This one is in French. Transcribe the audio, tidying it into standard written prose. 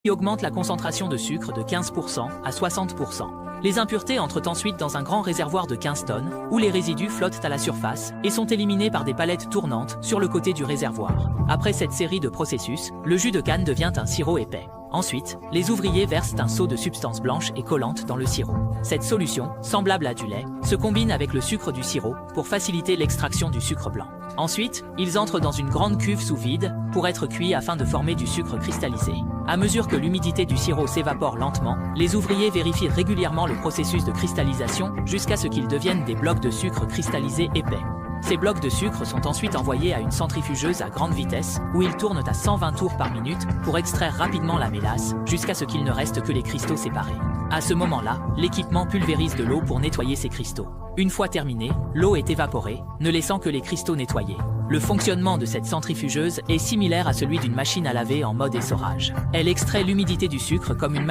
qui augmente la concentration de sucre de 15% à 60%. Les impuretés entrent ensuite dans un grand réservoir de 15 tonnes, où les résidus flottent à la surface et sont éliminés par des palettes tournantes sur le côté du réservoir. Après cette série de processus, le jus de canne devient un sirop épais. Ensuite, les ouvriers versent un seau de substance blanche et collante dans le sirop. Cette solution, semblable à du lait, se combine avec le sucre du sirop pour faciliter l'extraction du sucre blanc. Ensuite, ils entrent dans une grande cuve sous vide pour être cuits afin de former du sucre cristallisé. À mesure que l'humidité du sirop s'évapore lentement, les ouvriers vérifient régulièrement le processus de cristallisation jusqu'à ce qu'ils deviennent des blocs de sucre cristallisés épais. Ces blocs de sucre sont ensuite envoyés à une centrifugeuse à grande vitesse où ils tournent à 120 tours par minute pour extraire rapidement la mélasse jusqu'à ce qu'il ne reste que les cristaux séparés. À ce moment-là, l'équipement pulvérise de l'eau pour nettoyer ces cristaux. Une fois terminé, l'eau est évaporée, ne laissant que les cristaux nettoyés. Le fonctionnement de cette centrifugeuse est similaire à celui d'une machine à laver en mode essorage. Elle extrait l'humidité du sucre comme une